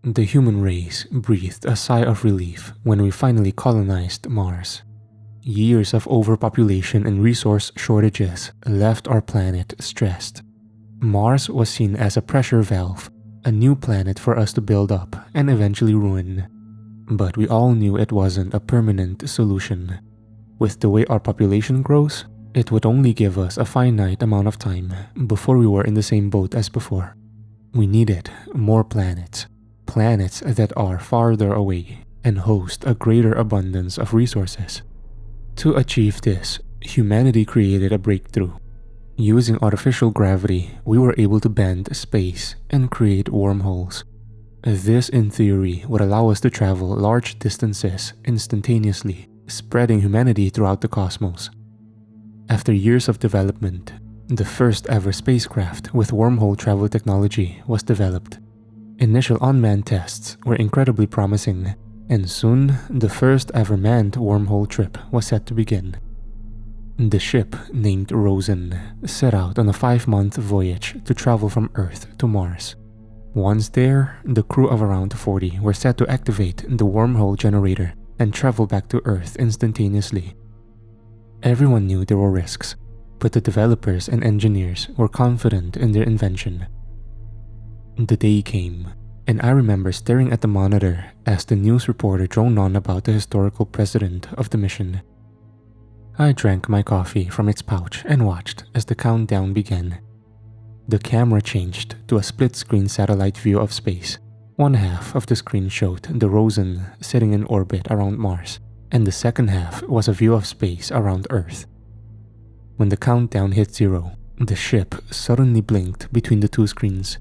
The human race breathed a sigh of relief when we finally colonized Mars. Years of overpopulation and resource shortages left our planet stressed. Mars was seen as a pressure valve, a new planet for us to build up and eventually ruin. But we all knew it wasn't a permanent solution. With the way our population grows, it would only give us a finite amount of time before we were in the same boat as before. We needed more planets. Planets that are farther away and host a greater abundance of resources. To achieve this, humanity created a breakthrough. Using artificial gravity, we were able to bend space and create wormholes. This, in theory, would allow us to travel large distances instantaneously, spreading humanity throughout the cosmos. After years of development, the first ever spacecraft with wormhole travel technology was developed. Initial unmanned tests were incredibly promising, and soon the first ever manned wormhole trip was set to begin. The ship, named Rosen, set out on a 5-month voyage to travel from Earth to Mars. Once there, the crew of around 40 were set to activate the wormhole generator and travel back to Earth instantaneously. Everyone knew there were risks, but the developers and engineers were confident in their invention. The day came, and I remember staring at the monitor as the news reporter droned on about the historical precedent of the mission. I drank my coffee from its pouch and watched as the countdown began. The camera changed to a split-screen satellite view of space. One half of the screen showed the Rosen sitting in orbit around Mars, and the second half was a view of space around Earth. When the countdown hit 0, the ship suddenly blinked between the two screens.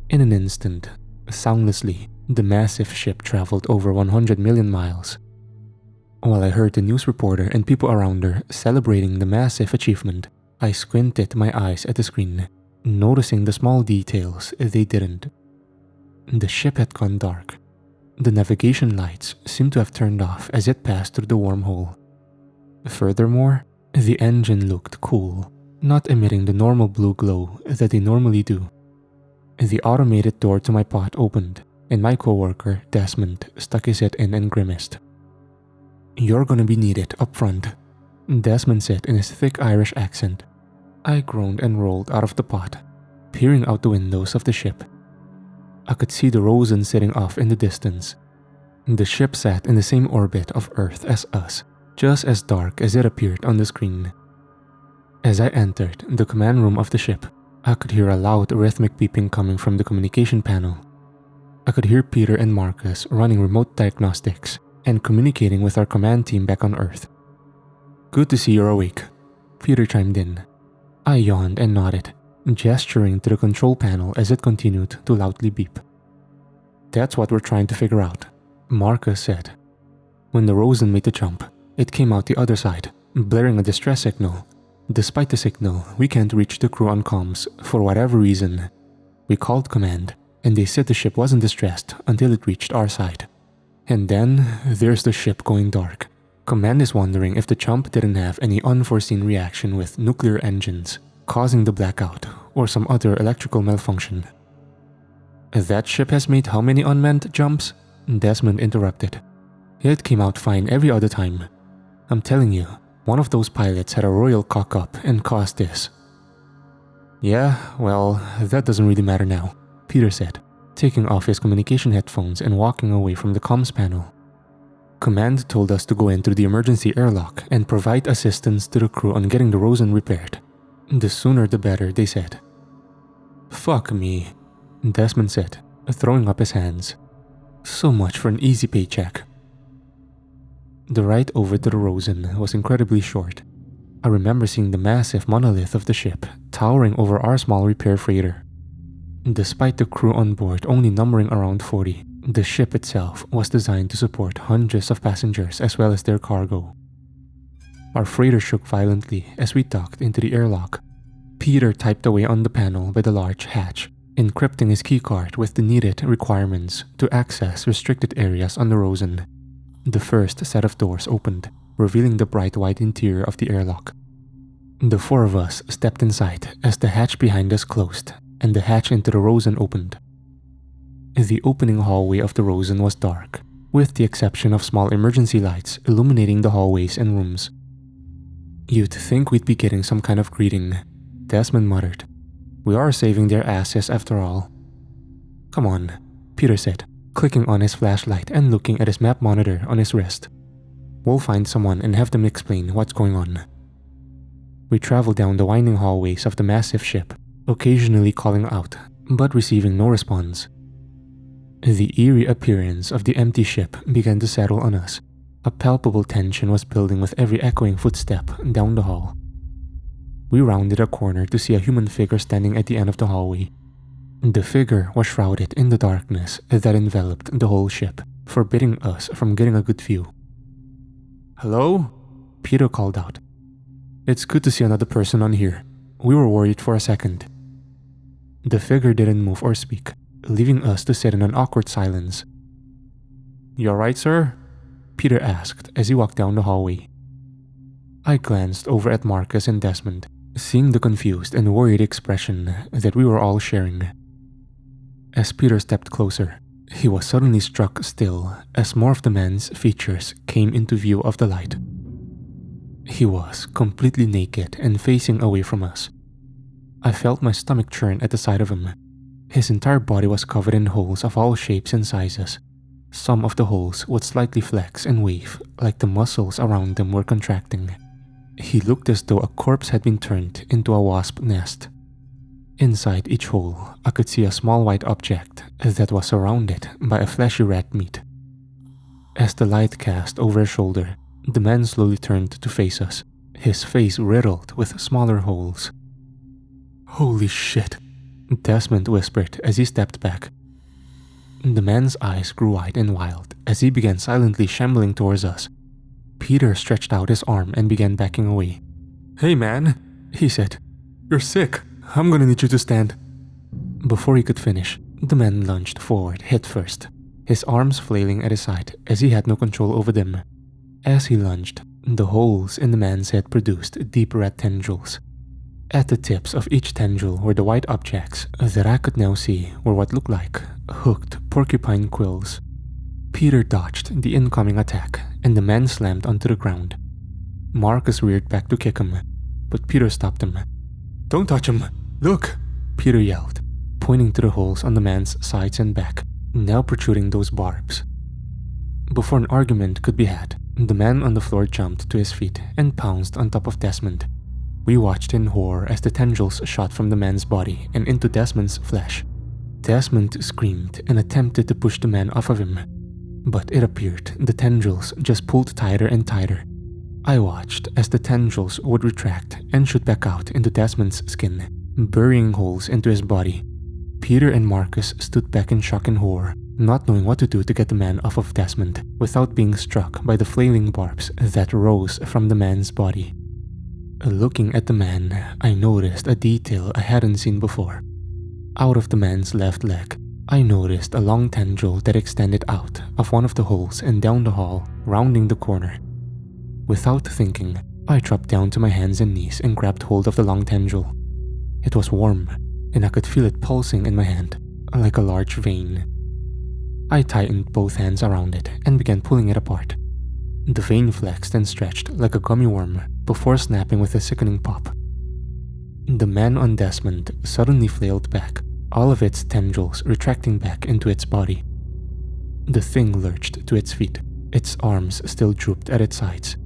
In an instant, soundlessly, the massive ship traveled over 100 million miles. While I heard the news reporter and people around her celebrating the massive achievement, I squinted my eyes at the screen, noticing the small details they didn't. The ship had gone dark. The navigation lights seemed to have turned off as it passed through the wormhole. Furthermore, the engine looked cool, not emitting the normal blue glow that they normally do. The automated door to my pod opened, and my coworker, Desmond, stuck his head in and grimaced. "You're gonna be needed up front," Desmond said in his thick Irish accent. I groaned and rolled out of the pod, peering out the windows of the ship. I could see the Rosen sitting off in the distance. The ship sat in the same orbit of Earth as us, just as dark as it appeared on the screen. As I entered the command room of the ship, I could hear a loud rhythmic beeping coming from the communication panel. I could hear Peter and Marcus running remote diagnostics and communicating with our command team back on Earth. "Good to see you're awake," Peter chimed in. I yawned and nodded, gesturing to the control panel as it continued to loudly beep. "That's what we're trying to figure out," Marcus said. When the Rosen made the jump, it came out the other side, blaring a distress signal. Despite the signal, we can't reach the crew on comms for whatever reason. We called command, and they said the ship wasn't distressed until it reached our side. And then, there's the ship going dark. Command is wondering if the jump didn't have any unforeseen reaction with nuclear engines, causing the blackout, or some other electrical malfunction. "That ship has made how many unmanned jumps?" Desmond interrupted. "It came out fine every other time. I'm telling you, one of those pilots had a royal cock-up and caused this." "Yeah, well, that doesn't really matter now," Peter said, taking off his communication headphones and walking away from the comms panel. "Command told us to go in through the emergency airlock and provide assistance to the crew on getting the Rosen repaired. The sooner the better, they said." "Fuck me," Desmond said, throwing up his hands. "So much for an easy paycheck." The ride over to the Rosen was incredibly short. I remember seeing the massive monolith of the ship towering over our small repair freighter. Despite the crew on board only numbering around 40, the ship itself was designed to support hundreds of passengers as well as their cargo. Our freighter shook violently as we docked into the airlock. Peter typed away on the panel by the large hatch, encrypting his keycard with the needed requirements to access restricted areas on the Rosen. The first set of doors opened, revealing the bright white interior of the airlock. The four of us stepped inside as the hatch behind us closed and the hatch into the Rosen opened. The opening hallway of the Rosen was dark, with the exception of small emergency lights illuminating the hallways and rooms. "You'd think we'd be getting some kind of greeting," Desmond muttered. "We are saving their asses after all." "Come on," Peter said, clicking on his flashlight and looking at his map monitor on his wrist. "We'll find someone and have them explain what's going on." We traveled down the winding hallways of the massive ship, occasionally calling out, but receiving no response. The eerie appearance of the empty ship began to settle on us. A palpable tension was building with every echoing footstep down the hall. We rounded a corner to see a human figure standing at the end of the hallway. The figure was shrouded in the darkness that enveloped the whole ship, forbidding us from getting a good view. "Hello?" Peter called out. "It's good to see another person on here. We were worried for a second." The figure didn't move or speak, leaving us to sit in an awkward silence. "You alright, sir?" Peter asked as he walked down the hallway. I glanced over at Marcus and Desmond, seeing the confused and worried expression that we were all sharing. As Peter stepped closer, he was suddenly struck still as more of the man's features came into view of the light. He was completely naked and facing away from us. I felt my stomach churn at the sight of him. His entire body was covered in holes of all shapes and sizes. Some of the holes would slightly flex and wave, like the muscles around them were contracting. He looked as though a corpse had been turned into a wasp nest. Inside each hole, I could see a small white object that was surrounded by a fleshy rat meat. As the light cast over his shoulder, the man slowly turned to face us, his face riddled with smaller holes. "Holy shit," Desmond whispered as he stepped back. The man's eyes grew wide and wild as he began silently shambling towards us. Peter stretched out his arm and began backing away. "Hey man," he said. "You're sick. I'm gonna need you to stand." Before he could finish, the man lunged forward head first, his arms flailing at his side as he had no control over them. As he lunged, the holes in the man's head produced deep red tendrils. At the tips of each tendril were the white objects that I could now see were what looked like hooked porcupine quills. Peter dodged the incoming attack, and the man slammed onto the ground. Marcus reared back to kick him, but Peter stopped him. "Don't touch him! Look!" Peter yelled, pointing to the holes on the man's sides and back, now protruding those barbs. Before an argument could be had, the man on the floor jumped to his feet and pounced on top of Desmond. We watched in horror as the tendrils shot from the man's body and into Desmond's flesh. Desmond screamed and attempted to push the man off of him, but it appeared the tendrils just pulled tighter and tighter. I watched as the tendrils would retract and shoot back out into Desmond's skin, burying holes into his body. Peter and Marcus stood back in shock and horror, not knowing what to do to get the man off of Desmond without being struck by the flailing barbs that rose from the man's body. Looking at the man, I noticed a detail I hadn't seen before. Out of the man's left leg, I noticed a long tendril that extended out of one of the holes and down the hall, rounding the corner. Without thinking, I dropped down to my hands and knees and grabbed hold of the long tendril. It was warm, and I could feel it pulsing in my hand, like a large vein. I tightened both hands around it and began pulling it apart. The vein flexed and stretched like a gummy worm before snapping with a sickening pop. The man on Desmond suddenly flailed back, all of its tendrils retracting back into its body. The thing lurched to its feet, its arms still drooped at its sides.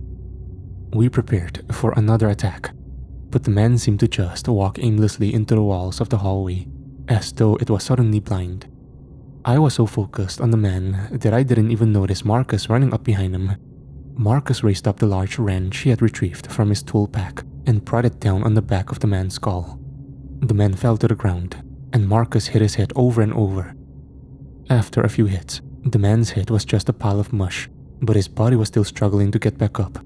We prepared for another attack, but the man seemed to just walk aimlessly into the walls of the hallway, as though it was suddenly blind. I was so focused on the man that I didn't even notice Marcus running up behind him. Marcus raised up the large wrench he had retrieved from his tool pack and prodded it down on the back of the man's skull. The man fell to the ground, and Marcus hit his head over and over. After a few hits, the man's head was just a pile of mush, but his body was still struggling to get back up.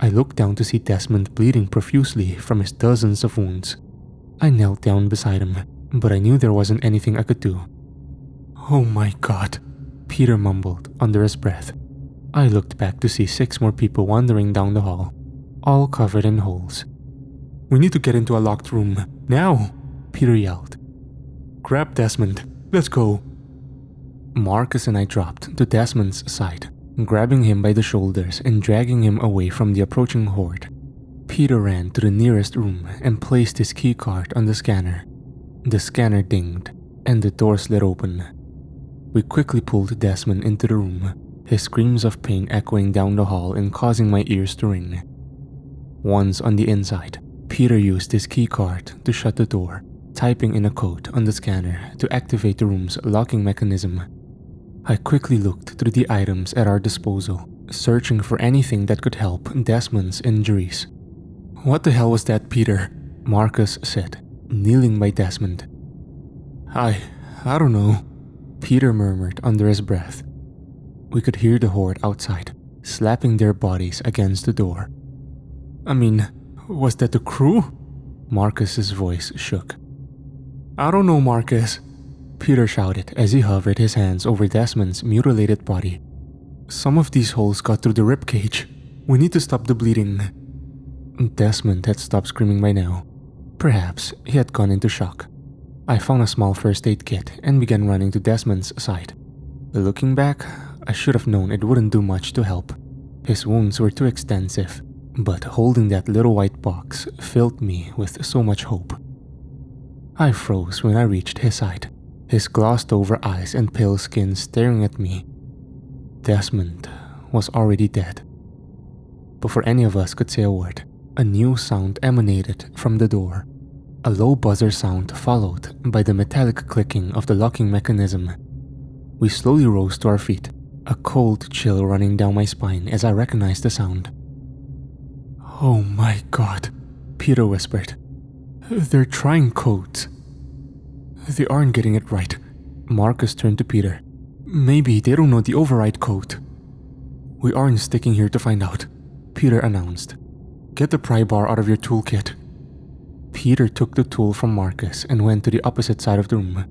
I looked down to see Desmond bleeding profusely from his dozens of wounds. I knelt down beside him, but I knew there wasn't anything I could do. "Oh my God," Peter mumbled under his breath. I looked back to see 6 more people wandering down the hall, all covered in holes. "We need to get into a locked room, now," Peter yelled. "Grab Desmond, let's go." Marcus and I dropped to Desmond's side, grabbing him by the shoulders and dragging him away from the approaching horde. Peter ran to the nearest room and placed his keycard on the scanner. The scanner dinged, and the door slid open. We quickly pulled Desmond into the room, his screams of pain echoing down the hall and causing my ears to ring. Once on the inside, Peter used his keycard to shut the door, typing in a code on the scanner to activate the room's locking mechanism. I quickly looked through the items at our disposal, searching for anything that could help Desmond's injuries. "What the hell was that, Peter?" Marcus said, kneeling by Desmond. I don't know," Peter murmured under his breath. We could hear the horde outside, slapping their bodies against the door. "I mean, was that the crew?" Marcus's voice shook. "I don't know, Marcus," Peter shouted as he hovered his hands over Desmond's mutilated body. "Some of these holes got through the ribcage. We need to stop the bleeding." Desmond had stopped screaming by now. Perhaps he had gone into shock. I found a small first aid kit and began running to Desmond's side. Looking back, I should have known it wouldn't do much to help. His wounds were too extensive, but holding that little white box filled me with so much hope. I froze when I reached his side, his glossed-over eyes and pale skin staring at me. Desmond was already dead. Before any of us could say a word, a new sound emanated from the door. A low buzzer sound followed by the metallic clicking of the locking mechanism. We slowly rose to our feet, a cold chill running down my spine as I recognized the sound. "Oh my God," Peter whispered. "They're trying codes." "They aren't getting it right." Marcus turned to Peter. "Maybe they don't know the override code." "We aren't sticking here to find out," Peter announced. "Get the pry bar out of your toolkit." Peter took the tool from Marcus and went to the opposite side of the room.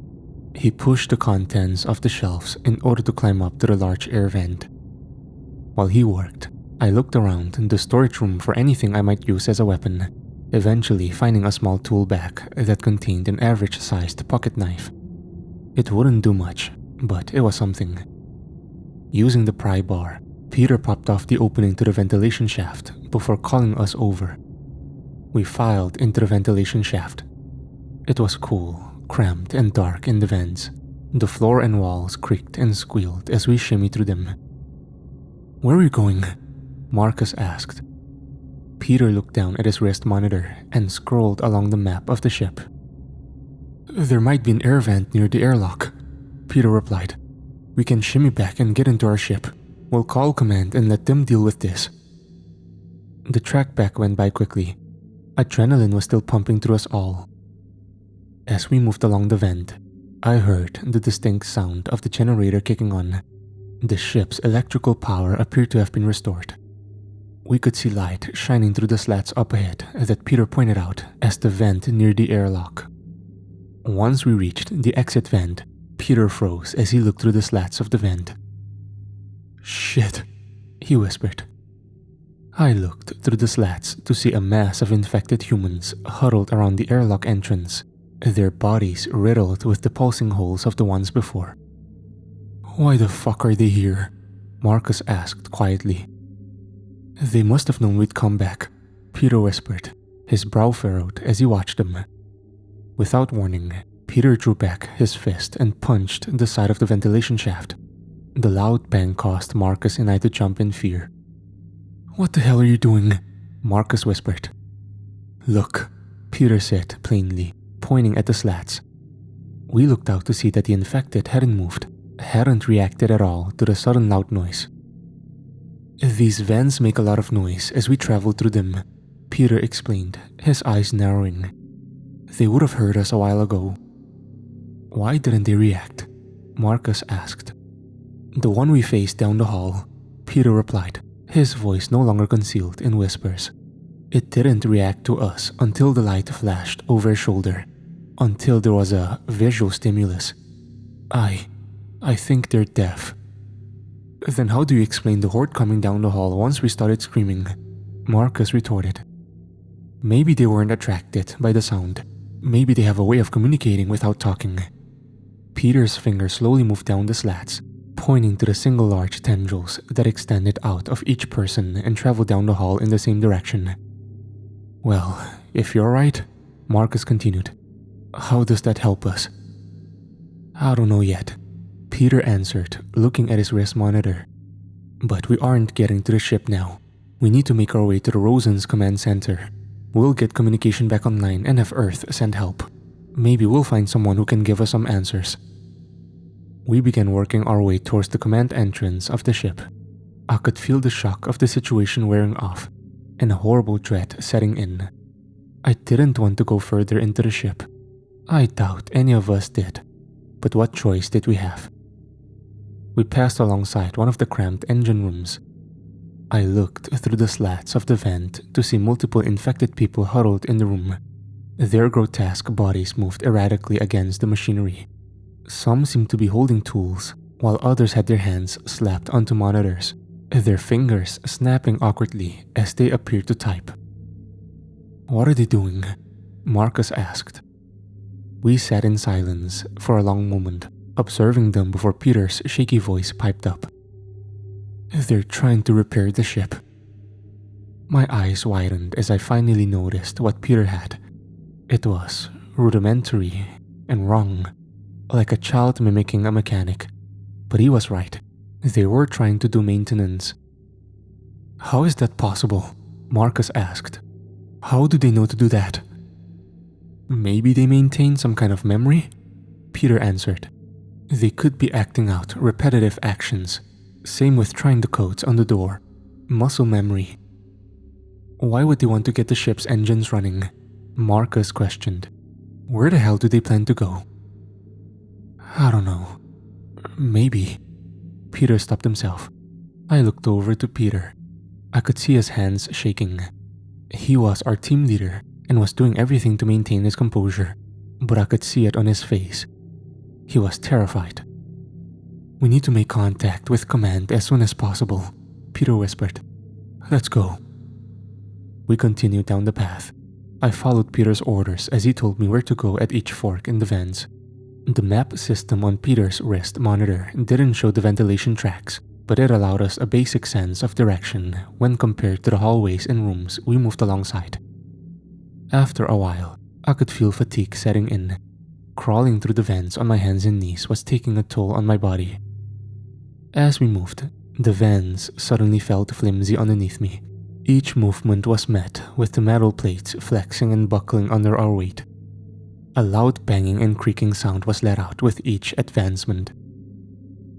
He pushed the contents of the shelves in order to climb up to the large air vent. While he worked, I looked around in the storage room for anything I might use as a weapon, eventually finding a small tool bag that contained an average-sized pocket knife. It wouldn't do much, but it was something. Using the pry bar, Peter popped off the opening to the ventilation shaft before calling us over. We filed into the ventilation shaft. It was cool, cramped, and dark in the vents. The floor and walls creaked and squealed as we shimmied through them. "Where are we going?" Marcus asked. Peter looked down at his wrist monitor and scrolled along the map of the ship. "There might be an air vent near the airlock," Peter replied. "We can shimmy back and get into our ship. We'll call command and let them deal with this." The track back went by quickly. Adrenaline was still pumping through us all. As we moved along the vent, I heard the distinct sound of the generator kicking on. The ship's electrical power appeared to have been restored. We could see light shining through the slats up ahead that Peter pointed out as the vent near the airlock. Once we reached the exit vent, Peter froze as he looked through the slats of the vent. "Shit," he whispered. I looked through the slats to see a mass of infected humans huddled around the airlock entrance, their bodies riddled with the pulsing holes of the ones before. "Why the fuck are they here?" Marcus asked quietly. "They must have known we'd come back," Peter whispered, his brow furrowed as he watched them. Without warning, Peter drew back his fist and punched the side of the ventilation shaft. The loud bang caused Marcus and I to jump in fear. "What the hell are you doing?" Marcus whispered. "Look," Peter said plainly, pointing at the slats. We looked out to see that the infected hadn't moved, hadn't reacted at all to the sudden loud noise. "These vents make a lot of noise as we travel through them," Peter explained, his eyes narrowing. "They would have heard us a while ago." "Why didn't they react?" Marcus asked. "The one we faced down the hall," Peter replied, his voice no longer concealed in whispers. "It didn't react to us until the light flashed over his shoulder, until there was a visual stimulus. I think they're deaf." "Then how do you explain the horde coming down the hall once we started screaming?" Marcus retorted. "Maybe they weren't attracted by the sound. Maybe they have a way of communicating without talking." Peter's finger slowly moved down the slats, pointing to the single large tendrils that extended out of each person and traveled down the hall in the same direction. "Well, if you're right," Marcus continued, "how does that help us?" "I don't know yet," Peter answered, looking at his wrist monitor. "But we aren't getting to the ship now. We need to make our way to the Rosen's command center. We'll get communication back online and have Earth send help. Maybe we'll find someone who can give us some answers." We began working our way towards the command entrance of the ship. I could feel the shock of the situation wearing off, and a horrible dread setting in. I didn't want to go further into the ship. I doubt any of us did. But what choice did we have? We passed alongside one of the cramped engine rooms. I looked through the slats of the vent to see multiple infected people huddled in the room. Their grotesque bodies moved erratically against the machinery. Some seemed to be holding tools, while others had their hands slapped onto monitors, their fingers snapping awkwardly as they appeared to type. "What are they doing?" Marcus asked. We sat in silence for a long moment, observing them before Peter's shaky voice piped up. "They're trying to repair the ship." My eyes widened as I finally noticed what Peter had. It was rudimentary and wrong, like a child mimicking a mechanic. But he was right. They were trying to do maintenance. "How is that possible?" Marcus asked. "How do they know to do that?" "Maybe they maintain some kind of memory?" Peter answered. "They could be acting out repetitive actions. Same with trying the codes on the door. Muscle memory." "Why would they want to get the ship's engines running?" Marcus questioned. "Where the hell do they plan to go?" "I don't know. Maybe." Peter stopped himself. I looked over to Peter. I could see his hands shaking. He was our team leader and was doing everything to maintain his composure, but I could see it on his face. He was terrified. "We need to make contact with command as soon as possible," Peter whispered. "Let's go." We continued down the path. I followed Peter's orders as he told me where to go at each fork in the vents. The map system on Peter's wrist monitor didn't show the ventilation tracks, but it allowed us a basic sense of direction when compared to the hallways and rooms we moved alongside. After a while, I could feel fatigue setting in. Crawling through the vents on my hands and knees was taking a toll on my body. As we moved, the vents suddenly felt flimsy underneath me. Each movement was met with the metal plates flexing and buckling under our weight. A loud banging and creaking sound was let out with each advancement.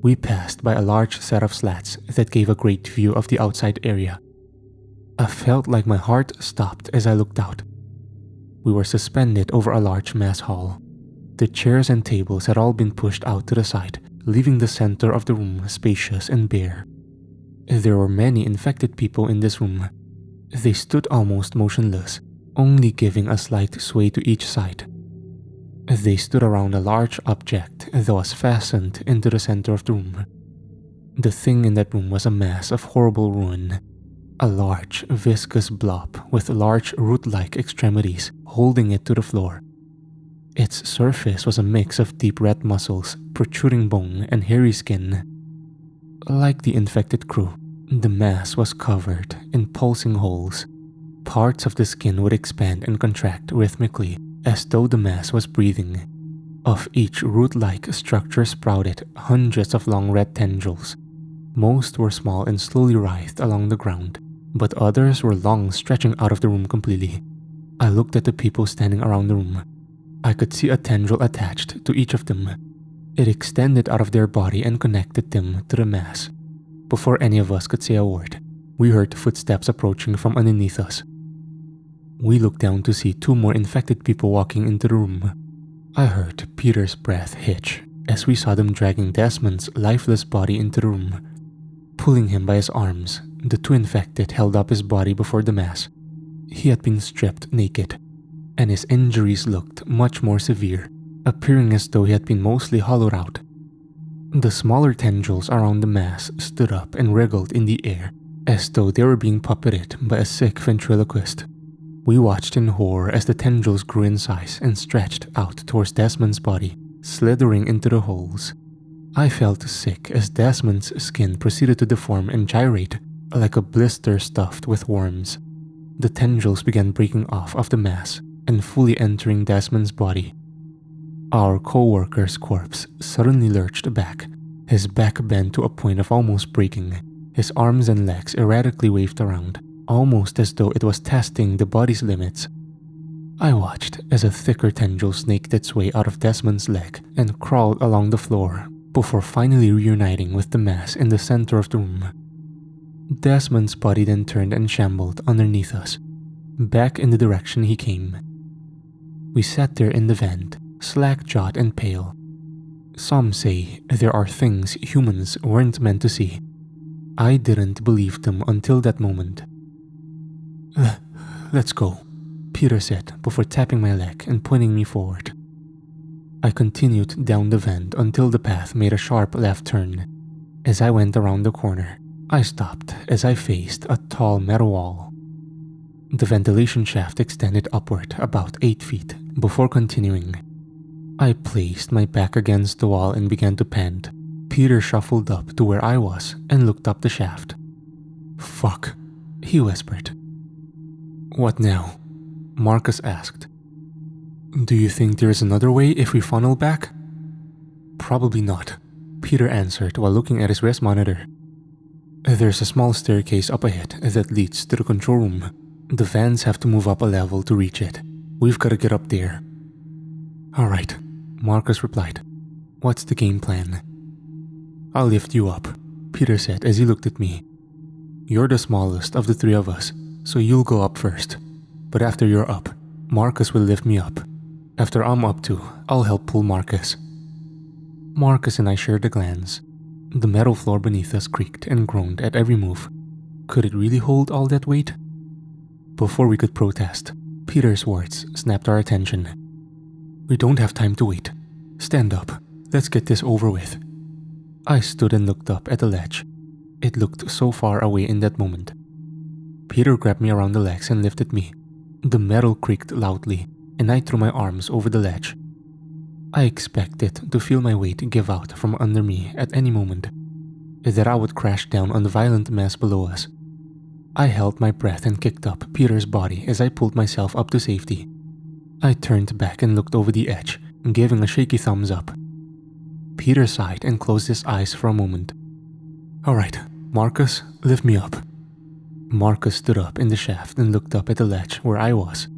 We passed by a large set of slats that gave a great view of the outside area. I felt like my heart stopped as I looked out. We were suspended over a large mess hall. The chairs and tables had all been pushed out to the side, leaving the center of the room spacious and bare. There were many infected people in this room. They stood almost motionless, only giving a slight sway to each side. They stood around a large object that was fastened into the center of the room. The thing in that room was a mass of horrible ruin. A large, viscous blob with large root-like extremities holding it to the floor. Its surface was a mix of deep red muscles, protruding bone, and hairy skin. Like the infected crew, the mass was covered in pulsing holes. Parts of the skin would expand and contract rhythmically, as though the mass was breathing. Of each root-like structure sprouted hundreds of long red tendrils. Most were small and slowly writhed along the ground, but others were long, stretching out of the room completely. I looked at the people standing around the room. I could see a tendril attached to each of them. It extended out of their body and connected them to the mass. Before any of us could say a word, we heard footsteps approaching from underneath us. We looked down to see two more infected people walking into the room. I heard Peter's breath hitch as we saw them dragging Desmond's lifeless body into the room. Pulling him by his arms, the two infected held up his body before the mass. He had been stripped naked, and his injuries looked much more severe, appearing as though he had been mostly hollowed out. The smaller tendrils around the mass stood up and wriggled in the air, as though they were being puppeted by a sick ventriloquist. We watched in horror as the tendrils grew in size and stretched out towards Desmond's body, slithering into the holes. I felt sick as Desmond's skin proceeded to deform and gyrate like a blister stuffed with worms. The tendrils began breaking off of the mass and fully entering Desmond's body. Our co-worker's corpse suddenly lurched back, his back bent to a point of almost breaking. His arms and legs erratically waved around, almost as though it was testing the body's limits. I watched as a thicker tendril snaked its way out of Desmond's leg and crawled along the floor before finally reuniting with the mass in the center of the room. Desmond's body then turned and shambled underneath us, back in the direction he came. We sat there in the vent, slack-jawed and pale. Some say there are things humans weren't meant to see. I didn't believe them until that moment. "Let's go," Peter said before tapping my leg and pointing me forward. I continued down the vent until the path made a sharp left turn. As I went around the corner, I stopped as I faced a tall metal wall. The ventilation shaft extended upward about 8 feet before continuing. I placed my back against the wall and began to pant. Peter shuffled up to where I was and looked up the shaft. "Fuck," he whispered. "What now?" Marcus asked. "Do you think there is another way if we funnel back?" "Probably not," Peter answered while looking at his wrist monitor. "There's a small staircase up ahead that leads to the control room. The vans have to move up a level to reach it. We've got to get up there." "Alright," Marcus replied. "What's the game plan?" "I'll lift you up," Peter said as he looked at me. "You're the smallest of the three of us, so you'll go up first. But after you're up, Marcus will lift me up. After I'm up too, I'll help pull Marcus." Marcus and I shared a glance. The metal floor beneath us creaked and groaned at every move. Could it really hold all that weight? Before we could protest, Peter's words snapped our attention. "We don't have time to wait. Stand up. Let's get this over with." I stood and looked up at the ledge. It looked so far away in that moment. Peter grabbed me around the legs and lifted me. The metal creaked loudly, and I threw my arms over the ledge. I expected to feel my weight give out from under me at any moment, that I would crash down on the violent mess below us. I held my breath and kicked up Peter's body as I pulled myself up to safety. I turned back and looked over the edge, giving a shaky thumbs up. Peter sighed and closed his eyes for a moment. "Alright, Marcus, lift me up." Marcus stood up in the shaft and looked up at the ledge where I was.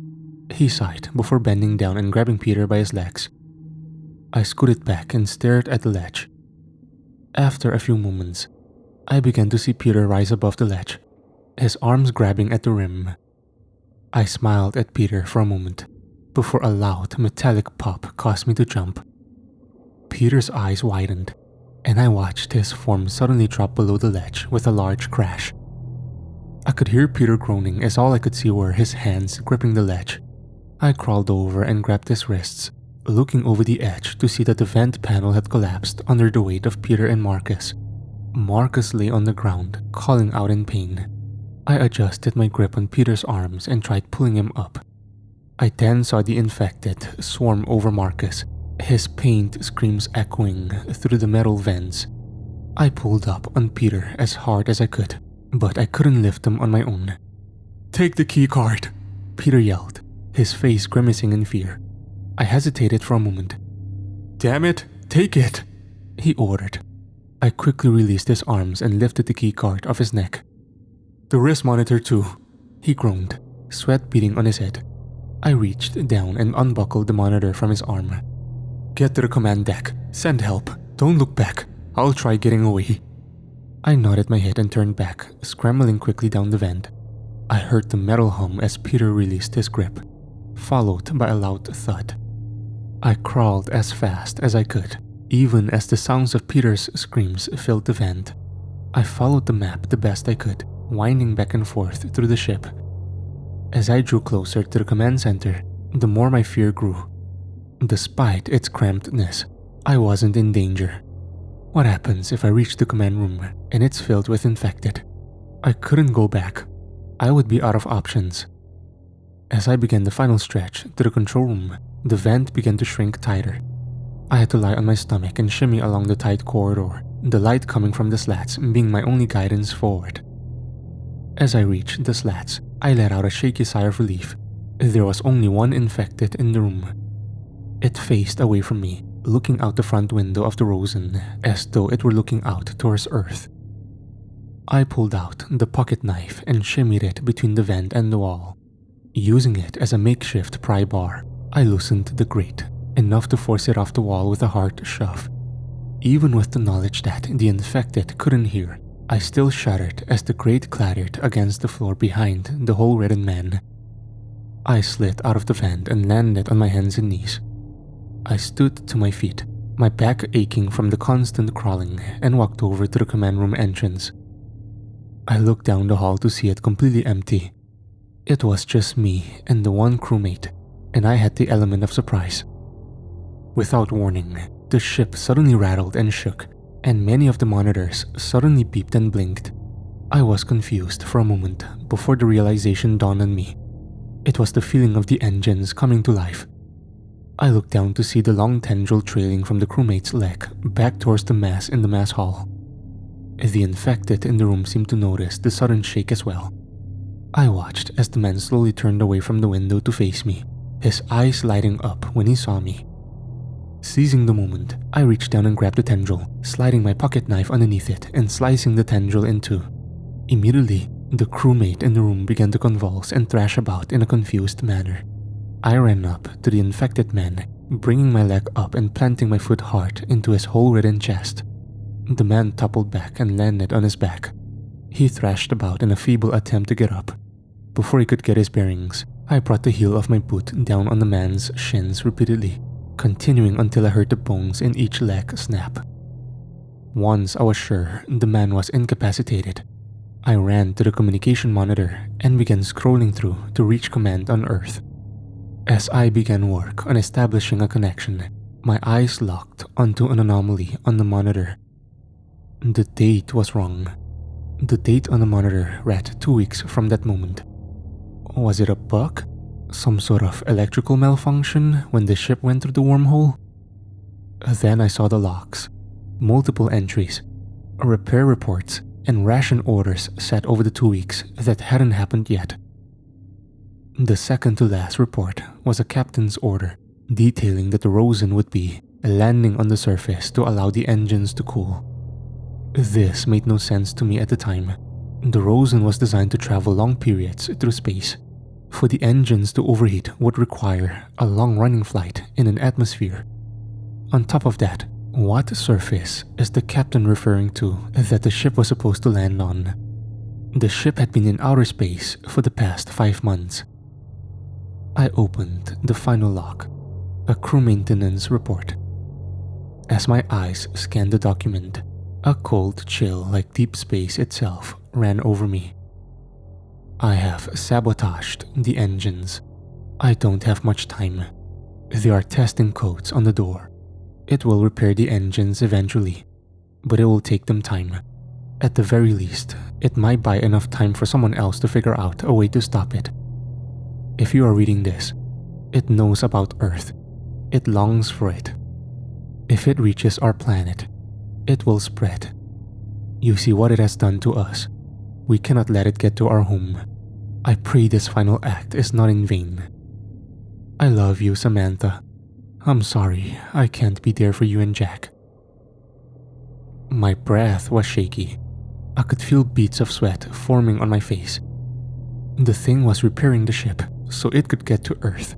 He sighed before bending down and grabbing Peter by his legs. I scooted back and stared at the ledge. After a few moments, I began to see Peter rise above the ledge, his arms grabbing at the rim. I smiled at Peter for a moment, before a loud metallic pop caused me to jump. Peter's eyes widened, and I watched his form suddenly drop below the ledge with a large crash. I could hear Peter groaning as all I could see were his hands gripping the ledge. I crawled over and grabbed his wrists, looking over the edge to see that the vent panel had collapsed under the weight of Peter and Marcus. Marcus lay on the ground, calling out in pain. I adjusted my grip on Peter's arms and tried pulling him up. I then saw the infected swarm over Marcus, his pained screams echoing through the metal vents. I pulled up on Peter as hard as I could, but I couldn't lift him on my own. "Take the key card," Peter yelled, his face grimacing in fear. I hesitated for a moment. "Damn it, take it," he ordered. I quickly released his arms and lifted the key card off his neck. "The wrist monitor too," he groaned, sweat beading on his head. I reached down and unbuckled the monitor from his arm. "Get to the command deck. Send help. Don't look back. I'll try getting away." I nodded my head and turned back, scrambling quickly down the vent. I heard the metal hum as Peter released his grip, followed by a loud thud. I crawled as fast as I could, even as the sounds of Peter's screams filled the vent. I followed the map the best I could, winding back and forth through the ship. As I drew closer to the command center, the more my fear grew. Despite its crampedness, I wasn't in danger. What happens if I reach the command room and it's filled with infected? I couldn't go back. I would be out of options. As I began the final stretch to the control room, the vent began to shrink tighter. I had to lie on my stomach and shimmy along the tight corridor, the light coming from the slats being my only guidance forward. As I reached the slats, I let out a shaky sigh of relief. There was only one infected in the room. It faced away from me, looking out the front window of the Rosen as though it were looking out towards Earth. I pulled out the pocket knife and shimmied it between the vent and the wall. Using it as a makeshift pry bar, I loosened the grate, enough to force it off the wall with a hard shove. Even with the knowledge that the infected couldn't hear, I still shuddered as the grate clattered against the floor behind the hole-ridden man. I slid out of the vent and landed on my hands and knees. I stood to my feet, my back aching from the constant crawling, and walked over to the command room entrance. I looked down the hall to see it completely empty. It was just me and the one crewmate, and I had the element of surprise. Without warning, the ship suddenly rattled and shook, and many of the monitors suddenly beeped and blinked. I was confused for a moment before the realization dawned on me. It was the feeling of the engines coming to life. I looked down to see the long tendril trailing from the crewmate's leg back towards the mass in the mass hall. The infected in the room seemed to notice the sudden shake as well. I watched as the man slowly turned away from the window to face me, his eyes lighting up when he saw me. Seizing the moment, I reached down and grabbed the tendril, sliding my pocket knife underneath it and slicing the tendril in two. Immediately, the crewmate in the room began to convulse and thrash about in a confused manner. I ran up to the infected man, bringing my leg up and planting my foot hard into his hole-ridden chest. The man toppled back and landed on his back. He thrashed about in a feeble attempt to get up. Before he could get his bearings, I brought the heel of my boot down on the man's shins repeatedly, continuing until I heard the bones in each leg snap. Once I was sure the man was incapacitated, I ran to the communication monitor and began scrolling through to reach command on Earth. As I began work on establishing a connection, my eyes locked onto an anomaly on the monitor. The date was wrong. The date on the monitor read 2 weeks from that moment. Was it a bug? Some sort of electrical malfunction when the ship went through the wormhole? Then I saw the logs. Multiple entries, repair reports, and ration orders set over the 2 weeks that hadn't happened yet. The second to last report was a captain's order detailing that the Rosen would be landing on the surface to allow the engines to cool. This made no sense to me at the time. The Rosen was designed to travel long periods through space. For the engines to overheat would require a long-running flight in an atmosphere. On top of that, what surface is the captain referring to that the ship was supposed to land on? The ship had been in outer space for the past 5 months. I opened the final log, a crew maintenance report. As my eyes scanned the document, a cold chill like deep space itself ran over me. I have sabotaged the engines. I don't have much time. There are testing codes on the door. It will repair the engines eventually, but it will take them time. At the very least, it might buy enough time for someone else to figure out a way to stop it. If you are reading this, it knows about Earth. It longs for it. If it reaches our planet, it will spread. You see what it has done to us. We cannot let it get to our home. I pray this final act is not in vain. I love you, Samantha. I'm sorry I can't be there for you and Jack. My breath was shaky. I could feel beads of sweat forming on my face. The thing was repairing the ship so it could get to Earth.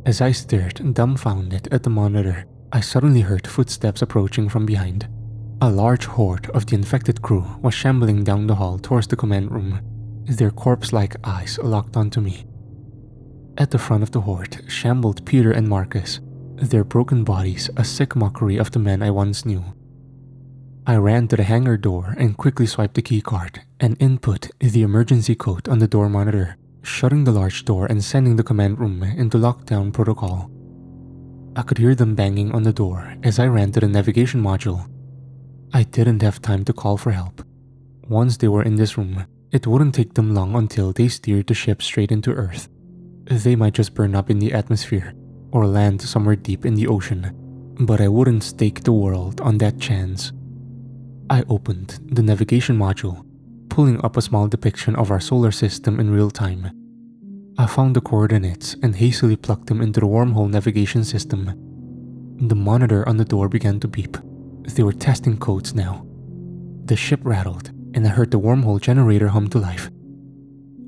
As I stared dumbfounded at the monitor, I suddenly heard footsteps approaching from behind. A large horde of the infected crew was shambling down the hall towards the command room, their corpse-like eyes locked onto me. At the front of the horde shambled Peter and Marcus, their broken bodies a sick mockery of the men I once knew. I ran to the hangar door and quickly swiped the keycard and input the emergency code on the door monitor, shutting the large door and sending the command room into lockdown protocol. I could hear them banging on the door as I ran to the navigation module. I didn't have time to call for help. Once they were in this room, it wouldn't take them long until they steered the ship straight into Earth. They might just burn up in the atmosphere or land somewhere deep in the ocean. but I wouldn't stake the world on that chance. I opened the navigation module, pulling up a small depiction of our solar system in real time. I found the coordinates and hastily plugged them into the Wormhole navigation system. The monitor on the door began to beep. They were testing codes now. The ship rattled, and I heard the Wormhole generator hum to life.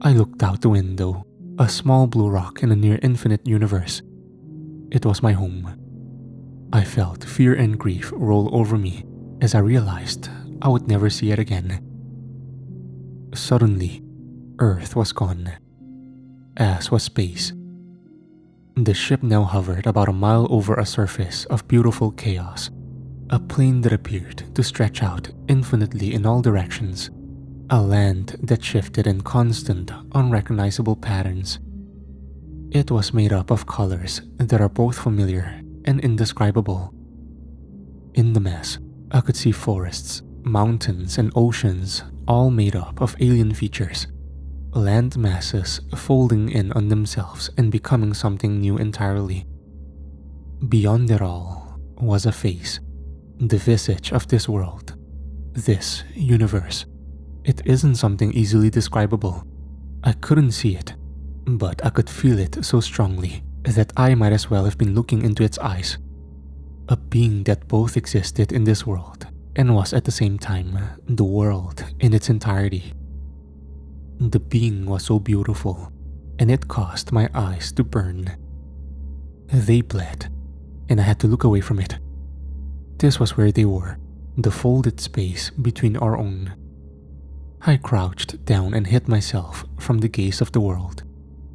I looked out the window, a small blue rock in a near-infinite universe. It was my home. I felt fear and grief roll over me as I realized I would never see it again. Suddenly, Earth was gone, as was space. The ship now hovered about a mile over a surface of beautiful chaos, a plain that appeared to stretch out infinitely in all directions, a land that shifted in constant, unrecognizable patterns. It was made up of colors that are both familiar and indescribable. In the mess, I could see forests, mountains, and oceans all made up of alien features, land masses folding in on themselves and becoming something new entirely. Beyond it all was a face, the visage of this world, this universe. It isn't something easily describable. I couldn't see it, but I could feel it so strongly that I might as well have been looking into its eyes. A being that both existed in this world and was at the same time the world in its entirety. The being was so beautiful, and it caused my eyes to burn. They bled, and I had to look away from it. This was where they were, the folded space between our own. I crouched down and hid myself from the gaze of the world.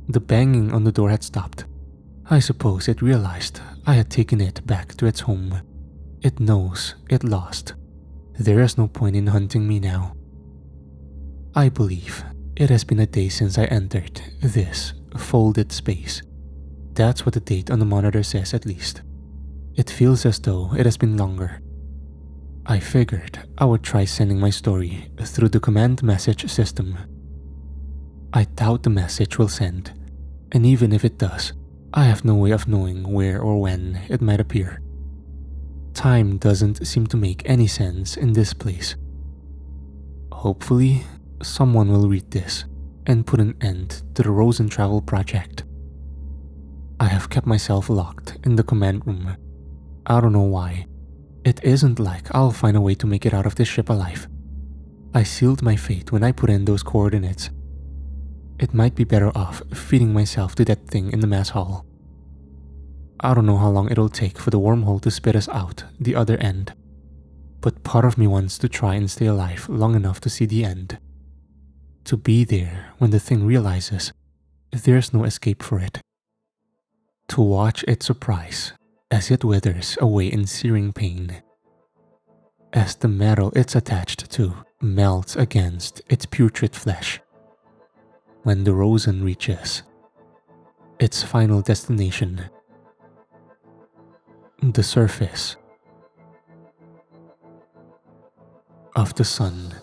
The banging on the door had stopped. I suppose it realized I had taken it back to its home. It knows it lost. There is no point in hunting me now. I believe it has been a day since I entered this folded space. That's what the date on the monitor says, at least. It feels as though it has been longer. I figured I would try sending my story through the command message system. I doubt the message will send, and even if it does, I have no way of knowing where or when it might appear. Time doesn't seem to make any sense in this place. Hopefully, someone will read this and put an end to the Rosen Travel project. I have kept myself locked in the command room. I don't know why. It isn't like I'll find a way to make it out of this ship alive. I sealed my fate when I put in those coordinates. It might be better off feeding myself to that thing in the mess hall. I don't know how long it'll take for the wormhole to spit us out the other end, but part of me wants to try and stay alive long enough to see the end. To be there when the thing realizes there's no escape for it. To watch its surprise as it withers away in searing pain. As the metal it's attached to melts against its putrid flesh. When the Rosen reaches its final destination, the surface of the sun.